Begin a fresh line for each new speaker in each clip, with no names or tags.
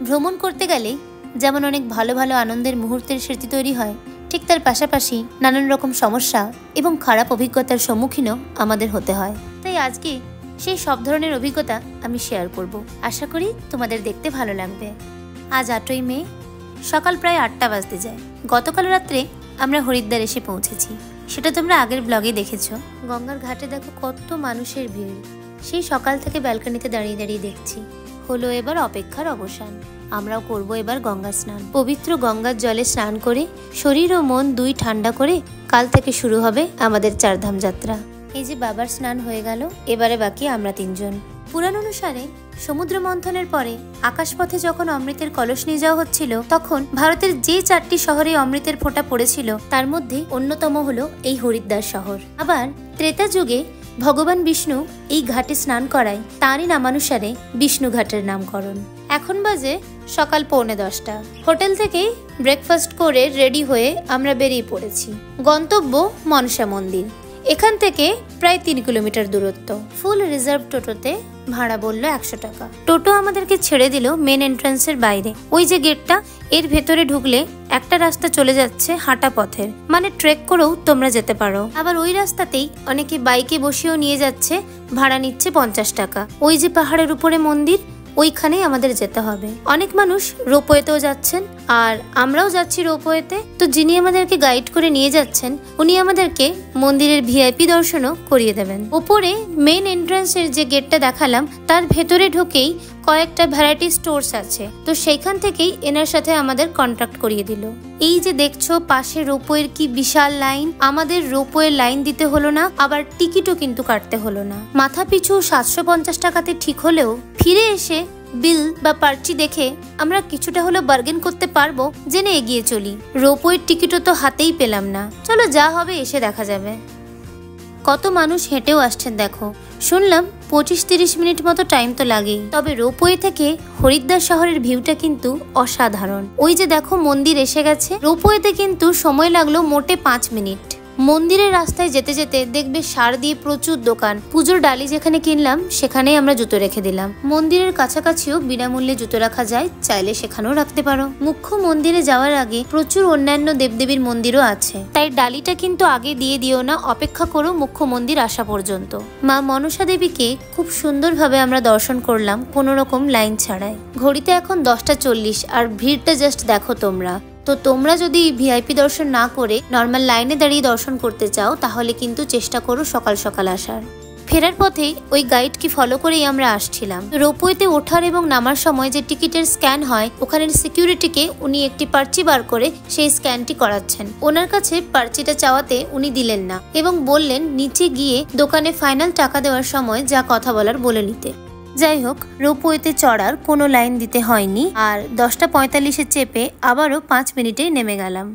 ভ্রমণ করতে গেলে যেমন অনেক ভালো ভালো আনন্দের মুহূর্তের স্মৃতি তৈরি হয়, ঠিক তার পাশাপাশি নানান রকম সমস্যা এবং খারাপ অভিজ্ঞতার সম্মুখীনও আমাদের হতে হয়। তাই আজকে সেই সব ধরনের অভিজ্ঞতা আমি শেয়ার করব। আশা করি তোমাদের দেখতে ভালো লাগবে। আজ 8ই মে, সকাল প্রায় 8টা বাজতে যায়। গতকাল রাত্রে আমরা হরিদ্বার এসে পৌঁছেছি, সেটা তোমরা আগের ব্লগে দেখেছো। গঙ্গার ঘাটে দেখো কত মানুষের ভিড়। সেই সকাল থেকে ব্যালকনিতে দাঁড়িয়ে দাঁড়িয়ে দেখছি। হলো এবার অপেক্ষার অবসান। আমরাও করব এবার গঙ্গা স্নান। পবিত্র গঙ্গার জলে স্নান করে শরীর ও মন দুই ঠান্ডা করে কাল থেকে শুরু হবে আমাদের চারধাম যাত্রা। এই যে বাবার স্নান হয়ে গেল, এবারে বাকি আমরা 3 জন। পুরাণ অনুসারে সমুদ্র মন্থনের পরে আকাশপথে যখন অমৃতের কলস নিয়ে যাওয়া হচ্ছিল, তখন ভারতের যে 4টি শহরে অমৃতের ফোঁটা পড়েছিল তার মধ্যে অন্যতম হলো এই হরিদ্বার শহর। আবার ত্রেতা যুগে ভগবান বিষ্ণু এই ঘাটে স্নান করায় তারই নামানুসারে বিষ্ণু ঘাটের নামকরণ। এখন বাজে সকাল 9:45। হোটেল থেকেই ব্রেকফাস্ট করে রেডি হয়ে আমরা বেরিয়ে পড়েছি। গন্তব্য মনসা মন্দির। এখান থেকে প্রায় 3 কিলোমিটার দূরত্ব। ফুল রিজার্ভ টোটোতে ভাড়া বললো 100 টাকা। টোটো আমাদেরকে ছেড়ে দিল মেন এন্ট্রান্সের বাইরে। ওই যে গেটটা, এর ভেতরে ঢুকলে একটা রাস্তা চলে যাচ্ছে হাঁটা পথের, মানে ট্রেক করেও তোমরা যেতে পারো। আবার ওই রাস্তাতেই অনেকে বাইকে বসেও নিয়ে যাচ্ছে, ভাড়া নিচ্ছে 50 টাকা। ওই যে পাহাড়ের উপরে মন্দির, ওইখানেই আমাদের যেতে হবে। অনেক মানুষ রোপওয়েতেও যাচ্ছেন, আর আমরাও যাচ্ছি রোপওয়েতে। তো যিনি আমাদেরকে গাইড করে নিয়ে যাচ্ছেন, উনি আমাদেরকে মন্দিরের ভিআইপি দর্শনও করিয়ে দেবেন। উপরে মেন এন্ট্রান্সের যে গেটটা দেখালাম, তার ভেতরে ঢুকেই কয়েকটা ভ্যারাইটি স্টোরস আছে। তো সেইখান থেকেই এনার সাথে আমাদের কন্ট্যাক্ট করিয়ে দিল। এই যে দেখছো পাশে রোপওয়ের কি বিশাল লাইন। আমাদের রোপওয়ের লাইন দিতে হলো না, আবার টিকিটও কিন্তু কাটতে হলো না। মাথা পিছু 750 টাকাতে ঠিক হলেও ফিরে এসে বিল বা পার্চি দেখে আমরা কিছুটা হলেও বার্গেন করতে পারবো জেনে এগিয়ে চলি। রোপওয়ের টিকিটও তো হাতেই পেলাম না। চলো, যা হবে এসে দেখা যাবে। কত মানুষ হেঁটেও আসছেন দেখো। শুনলাম 25-30 মিনিট মতো টাইম তো লাগেই। তবে রোপওয়ে থেকে হরিদ্বার শহরের ভিউটা কিন্তু অসাধারণ। ওই যে দেখো মন্দির এসে গেছে। রোপওয়েতে কিন্তু সময় লাগলো মোটে 5 মিনিট। মন্দিরের রাস্তায় যেতে যেতে দেখবে সার দিয়ে প্রচুর দোকান। পুজোর ডালি যেখানে কিনলাম সেখানেই আমরা জুতো রেখে দিলাম। মন্দিরের কাছাকাছিও বিনামূল্যে জুতো রাখা যায়, চাইলে সেখানেও রাখতে পারো। মুখ্য মন্দিরে যাওয়ার আগে প্রচুর অন্যান্য দেবদেবীর মন্দিরও আছে, তাই ডালিটা কিন্তু আগে দিয়ে দিও না, অপেক্ষা করো মুখ্য মন্দির আসা পর্যন্ত। মা মনসা দেবীকে খুব সুন্দরভাবে আমরা দর্শন করলাম কোনো রকম লাইন ছাড়াই। ঘড়িতে এখন 10টা 40, আর ভিড়টা জাস্ট দেখো তোমরা। তো তোমরা যদি ভিআইপি দর্শন না করে নর্মাল লাইনে দাঁড়িয়ে দর্শন করতে চাও, তাহলে কিন্তু চেষ্টা করো সকাল সকাল আসার। ফেরার পথে ওই গাইডকে ফলো করেই আমরা আসছিলাম। রোপওয়েতে ওঠার এবং নামার সময় যে টিকিটের স্ক্যান হয়, ওখানের সিকিউরিটিকে উনি একটি পার্চি বার করে সেই স্ক্যানটি করাচ্ছেন। ওনার কাছে পার্চিটা চাওয়াতে উনি দিলেন না এবং বললেন নিচে গিয়ে দোকানে ফাইনাল টাকা দেওয়ার সময় যা কথা বলার বলে নিতে। যাই হোক, রোপওয়েতে চড়ার কোনো লাইন দিতে হয়নি, আর 10টা 45-এ চেপে আবারও 5 মিনিটেই নেমে গেলাম।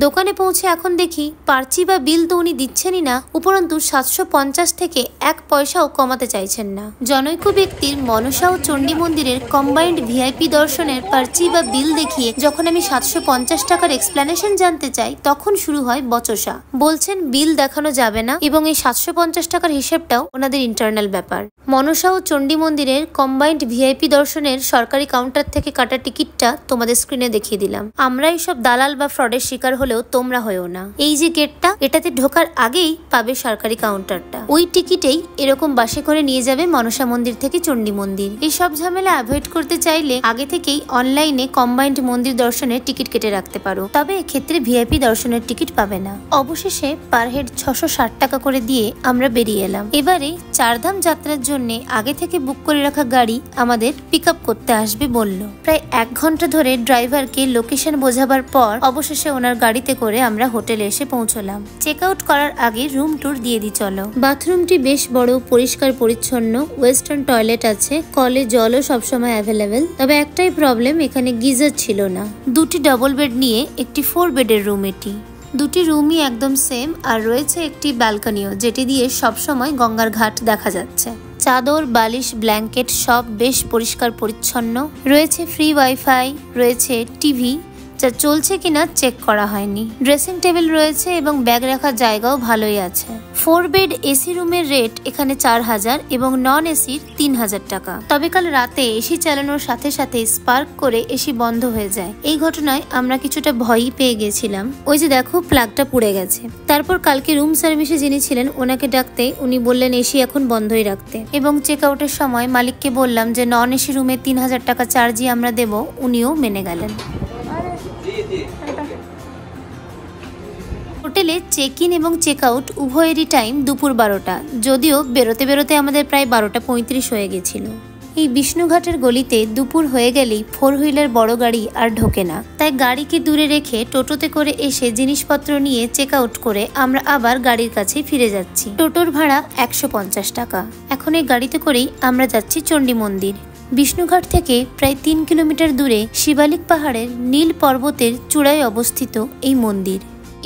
দোকানে পৌঁছে এখন দেখি পার্চি বা বিল তো উনি দিচ্ছেনই না, উপরন্তু 750 থেকে 1 পয়সাও কমাতে চাইছেন না। জনৈক ব্যক্তির মনসা ও চণ্ডী মন্দিরের কম্বাইন্ড ভিআইপি দর্শনের পার্চি বা বিল দেখিয়ে যখন আমি 750 টাকার এক্সপ্লেনেশন জানতে চাই, তখন শুরু হয় বচসা। বলছেন বিল দেখানো যাবে না এবং এই 750 টাকার হিসেবটাও ওনাদের ইন্টারনাল ব্যাপার। মনসা ও চণ্ডী মন্দিরের কম্বাইন্ড ভিআইপি দর্শনের সরকারি কাউন্টার থেকে কাটা টিকিটটা তোমাদের স্ক্রিনে দেখিয়ে দিলাম। আমরা এইসব দালাল বা ফ্রডের শিকার হলেও তোমরা হয়েও না। এই যে গেটটা, এটাতে ঢোকার আগেই পাবে সরকারি কাউন্টারটা। ওই টিকিটেই এরকম বাসে করে নিয়ে যাবে মনসা মন্দির থেকে চণ্ডী মন্দির। এই সব ঝামেলা অ্যাভয়েড করতে চাইলে আগে থেকেই অনলাইনে কম্বাইন্ড মন্দির দর্শনের টিকিট কেটে রাখতে পারো, তবে এক্ষেত্রে ভিআইপি দর্শনের টিকিট পাবে না। অবশেষে পার হেড 660 টাকা করে দিয়ে আমরা বেরিয়ে এলাম। এবারে চারধাম যাত্রার জন্য আগে থেকে বুক করে রাখা গাড়ি আমাদের পিক আপ করতে আসবে বলল। প্রায় 1 ঘন্টা ধরে ড্রাইভারকে লোকেশন বোঝাবার পর অবশেষে ওনার গাড়িতে করে আমরা হোটেলে এসে পৌঁছলাম। চেক আউট করার আগে রুম ট্যুর দিয়ে দিই চলো। বাথরুমটি বেশ বড়, পরিষ্কার পরিচ্ছন্ন, ওয়েস্টার্ন টয়লেট আছে, কলে জলও সবসময় অ্যাভেলেবেল। তবে একটাই প্রবলেম, এখানে গিজার ছিল না। 2টি ডাবল বেড নিয়ে একটি 4 বেডের রুম এটি। 2টি রুমই একদম সেম, আর রয়েছে একটি ব্যালকনিও, যেটি দিয়ে সবসময় গঙ্গার ঘাট দেখা যাচ্ছে। চাদর, বালিশ, ব্ল্যাঙ্কেট সব বেশ পরিষ্কার পরিচ্ছন্ন। রয়েছে ফ্রি ওয়াইফাই, রয়েছে টিভি, যা চলছে কিনা চেক করা হয়নি। ড্রেসিং টেবিল রয়েছে এবং ব্যাগ রাখার জায়গাও ভালোই আছে। 4 বেড এসি রুমের রেট এখানে 4000 এবং নন এসির 3000 টাকা। তবে কাল রাতে এসি চালানোর সাথে সাথে স্পার্ক করে এসি বন্ধ হয়ে যায়। এই ঘটনায় আমরা কিছুটা ভয়ই পেয়ে গেছিলাম। ওই যে দেখো প্লাগটা পুড়ে গেছে। তারপর কালকে রুম সার্ভিসে যিনি ছিলেন ওনাকে ডাকতে উনি বললেন এসি এখন বন্ধই রাখতে, এবং চেক আউটের সময় মালিককে বললাম যে নন এসি রুমে 3000 টাকা চার্জই আমরা দেব, উনিও মেনে গেলেন। হোটেলে চেক ইন এবং চেক আউট উভয়েরই টাইম দুপুর 12টা, যদিও বেরোতে বেরোতে আমাদের প্রায় 12:35 হয়ে গেছিল। এই বিষ্ণুঘাটের গলিতে দুপুর হয়ে গেলেই 4 হুইলার বড় গাড়ি আর ঢোকে না, তাই গাড়িকে দূরে রেখে টোটোতে করে এসে জিনিসপত্র নিয়ে চেক আউট করে আমরা আবার গাড়ির কাছে ফিরে যাচ্ছি। টোটোর ভাড়া 150 টাকা। এখন এই গাড়িতে করেই আমরা যাচ্ছি চণ্ডী মন্দির। বিষ্ণুঘাট থেকে প্রায় 3 কিলোমিটার দূরে শিবালিক পাহাড়ের নীল পর্বতের চূড়ায় অবস্থিত এই মন্দির।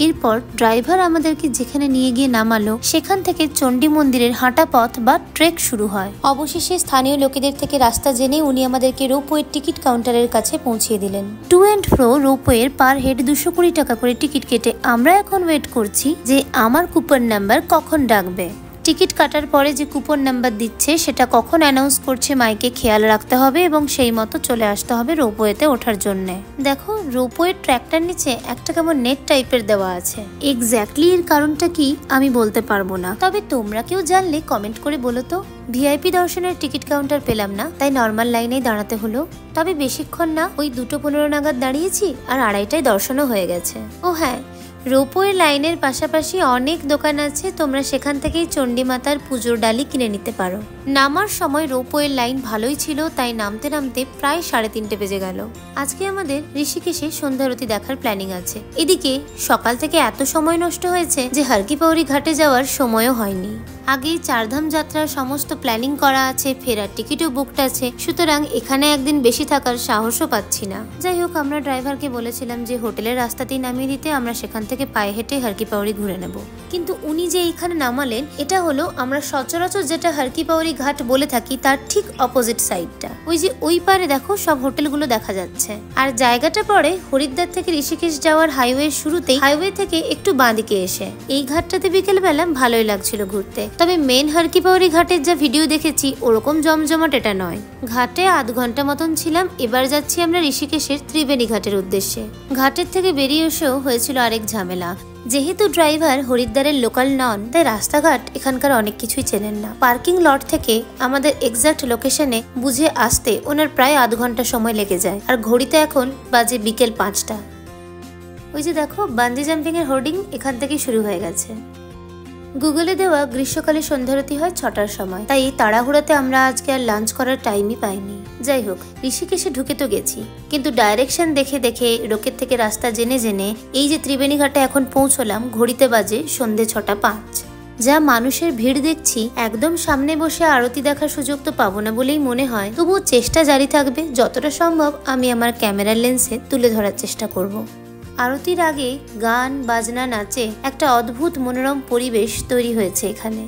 এরপর ড্রাইভার আমাদেরকে যেখানে নিয়ে গিয়ে নামালো সেখান থেকে চণ্ডী মন্দিরের হাঁটা পথ বা ট্রেক শুরু হয়। অবশেষে স্থানীয় লোকেদের থেকে রাস্তা জেনে উনি আমাদেরকে রোপওয়ের টিকিট কাউন্টারের কাছে পৌঁছিয়ে দিলেন। টু অ্যান্ড ফ্রো রোপওয়ের পার হেড 220 টাকা করে টিকিট কেটে আমরা এখন ওয়েট করছি যে আমার কুপন নাম্বার কখন ডাকবে। টিকিট কাটার পরে যে কুপন নাম্বার দিচ্ছে সেটা কখন অ্যানাউন্স করছে মাইকে খেয়াল রাখতে হবে এবং সেই মতো চলে আসতে হবে রোপওয়েতে ওঠার জন্য। দেখো রোপওয়ের ট্র্যাকটার নিচে একটা কেমন নেট টাইপের দেওয়া আছে। এক্স্যাক্টলি এর কারণটা কি আমি বলতে পারবো না, তবে তোমরা কেউ জানলে কমেন্ট করে বলো তো। ভিআইপি দর্শনের টিকিট কাউন্টার পেলাম না, তাই নর্মাল লাইনেই দাঁড়াতে হলো। তবে বেশিক্ষণ না, ওই 2:15 নাগাদ দাঁড়িয়েছি আর 2:30টায় দর্শনও হয়ে গেছে। ও হ্যাঁ, রোপওয়ে লাইনের পাশাপাশি অনেক দোকান আছে, তোমরা সেখান থেকেই চণ্ডী মাতার পুজোর ডালি কিনে নিতে পারো। নামার সময় রোপওয়ের লাইন ভালোই ছিল, তাই নামতে নামতে প্রায় 3:30 বেজে গেল। আজকে আমাদের ঋষিকেশে সন্ধ্যারতি দেখার প্ল্যানিং আছে। এদিকে সকাল থেকে এত সময় নষ্ট হয়েছে যে হারকি পাউরি ঘাটে যাওয়ার সময়ও হয়নি। আগেই চারধাম যাত্রার সমস্ত প্ল্যানিং করা আছে, ফেরার টিকিটও বুকড আছে, সুতরাং এখানে একদিন বেশি থাকার সাহসও পাচ্ছি না। যাই হোক, আমরা ড্রাইভারকে বলেছিলাম যে হোটেলের রাস্তাতেই নামিয়ে দিতে, আমরা সেখান থেকে পায়ে হেঁটে হারকি পাউরি ঘুরে নেব। কিন্তু উনি যে এইখানে নামালেন এটা হলো আমরা সচরাচর যেটা হারকি পাউরি ঘাট বলে থাকি তার ঠিক অপোজিট সাইডটা। ওই যে ওই পারে দেখো সব হোটেলগুলো দেখা যাচ্ছে। আর জায়গাটা পড়ে হরিদ্বার থেকে ঋষিকেশ যাওয়ার হাইওয়ে শুরুতেই, হাইওয়ে থেকে একটু বাঁদিকে এসে। এই ঘাটটাতে বিকেলবেলা ভালোই লাগছিল ঘুরতে, তবে মেন হারকি পাউরি ঘাটের যা ভিডিও দেখেছি ওরকম জমজমাট এটা নয়। ঘাটে আধ ঘন্টা মতন ছিলাম। এবার যাচ্ছি আমরা ঋষিকেশের ত্রিবেণী ঘাটের উদ্দেশ্যে। ঘাটের থেকে বেরিয়ে এসেও হয়েছিল আরেক ঝামেলা। যেহেতু ড্রাইভার হরিদ্বারের লোকাল নন, তাই রাস্তাঘাট এখানকার অনেক কিছুই চেনেন না। পার্কিং লট থেকে আমাদের এক্সাক্ট লোকেশনে বুঝে আসতে ওনার প্রায় আধ ঘন্টা সময় লেগে যায়। আর ঘড়িতে এখন বাজে বিকেল 5টা। ওই যে দেখো বাঞ্জি জাম্পিং এর হোর্ডিং এখান থেকেই শুরু হয়ে গেছে। গুগলে দেওয়া গ্রীষ্মকালে সন্ধ্যারতি হয় 6টার সময়, তাই তাড়াহুড়াতে আমরা আজকে আর লাঞ্চ করার টাইমই পাইনি। যাই হোক, ঋষিকেশে ঢুকে তো গেছি, কিন্তু ডাইরেকশন দেখে দেখে লোকের থেকে রাস্তা জেনে জেনে এই যে ত্রিবেণী ঘাটে এখন পৌঁছলাম, ঘড়িতে বাজে সন্ধে 6:05। যা মানুষের ভিড় দেখছি, একদম সামনে বসে আরতি দেখার সুযোগ তো পাবো না বলেই মনে হয়। তবুও চেষ্টা জারি থাকবে, যতটা সম্ভব আমি আমার ক্যামেরার লেন্সে তুলে ধরার চেষ্টা করব। আরতির আগে গান বাজনা নাচে একটা অদ্ভুত মনোরম পরিবেশ তৈরি হয়েছে এখানে।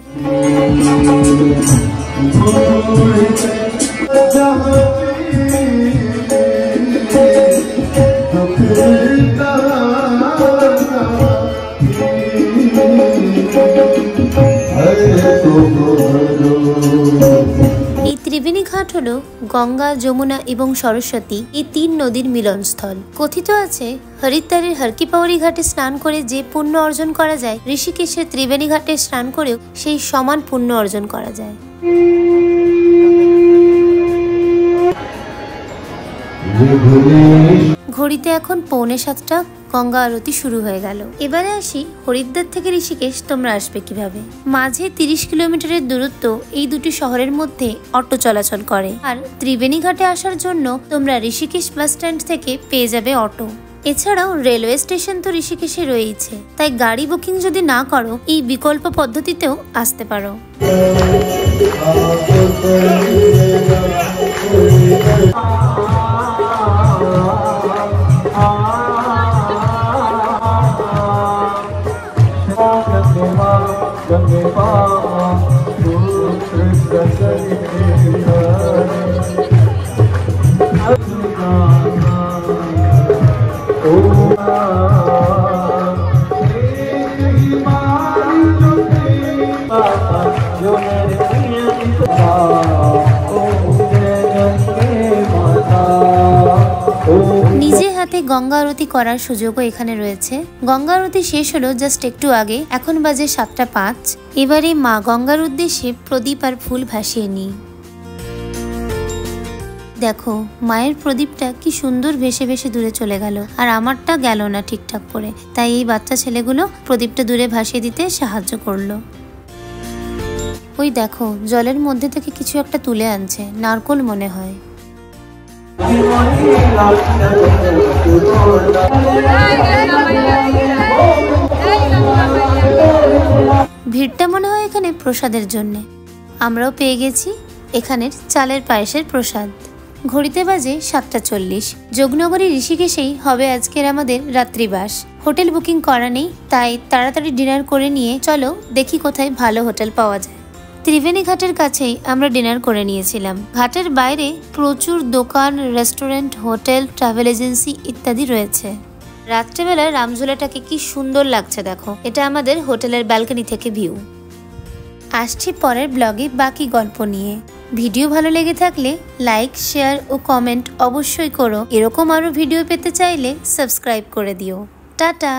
এই ত্রিবেণী ঘাট হলো গঙ্গা, যমুনা এবং সরস্বতী এই 3 নদীর মিলনস্থল। কথিত আছে হরিদ্বারের হারকি পাউরি ঘাটে স্নান করে যে পুণ্য অর্জন করা যায়, ঋষিকেশের ত্রিবেণী ঘাটে স্নান করেও সেই সমান পুণ্য অর্জন করা যায়। ঘড়িতে এখন 6:45। গঙ্গা আরতি শুরু হয়ে গেল। এবারে আসি হরিদ্বার থেকে ঋষিকেশ তোমরা আসবে কিভাবে। মাঝে 30 কিলোমিটারের দূরত্ব এই দুটি শহরের মধ্যে অটো চলাচল করে। আর ত্রিবেণী ঘাটে আসার জন্য তোমরা ঋষিকেশ বাস স্ট্যান্ড থেকে পেয়ে যাবে অটো। এছাড়াও রেলওয়ে স্টেশন তো ঋষিকেশে রয়েছে, তাই গাড়ি বুকিং যদি না করো এই বিকল্প পদ্ধতিতেও আসতে পারো। গঙ্গা আরতি করার সুযোগও এখানে রয়েছে। গঙ্গা আরতি শেষ হলো জাস্ট একটু আগে, এখন বাজে 7:05। এবারে মা গঙ্গার উদ্দেশ্যে প্রদীপ আর ফুল ভাসিয়ে নিই। দেখো মায়ের প্রদীপটা কি সুন্দর ভেসে ভেসে দূরে চলে গেল, আর আমারটা গেল না ঠিকঠাক করে। তাই এই বাচ্চা ছেলেগুলো প্রদীপটা দূরে ভাসিয়ে দিতে সাহায্য করলো। ওই দেখো জলের মধ্যে থেকে কিছু একটা তুলে আনছে, নারকোল মনে হয়। ভিড়টা মনে হয় এখানে প্রসাদের জন্য। আমরাও পেয়ে গেছি এখানের চালের পায়েসের প্রসাদ। ঘড়িতে বাজে 7:40। যোগনগরী ঋষিকেশেই হবে আজকের আমাদের রাত্রিবাস। হোটেল বুকিং করা নেই, তাই তাড়াতাড়ি ডিনার করে নিয়ে চলো দেখি কোথায় ভালো হোটেল পাওয়া যায়। ত্রিবেণী ঘাটের কাছেই আমরা ডিনার করে নিয়েছিলাম। ঘাটের বাইরে প্রচুর দোকান, রেস্টুরেন্ট, হোটেল, ট্রাভেল এজেন্সি ইত্যাদি রয়েছে। রাত্রেবেলা রামঝোলাটাকে কি সুন্দর লাগছে দেখো। এটা আমাদের হোটেলের ব্যালকনি থেকে ভিউ। আসছি পরের ব্লগে বাকি গল্প নিয়ে। ভিডিও ভালো লেগে থাকলে লাইক, শেয়ার ও কমেন্ট অবশ্যই করো। এরকম আরো ভিডিও পেতে চাইলে সাবস্ক্রাইব করে দিও। টাটা।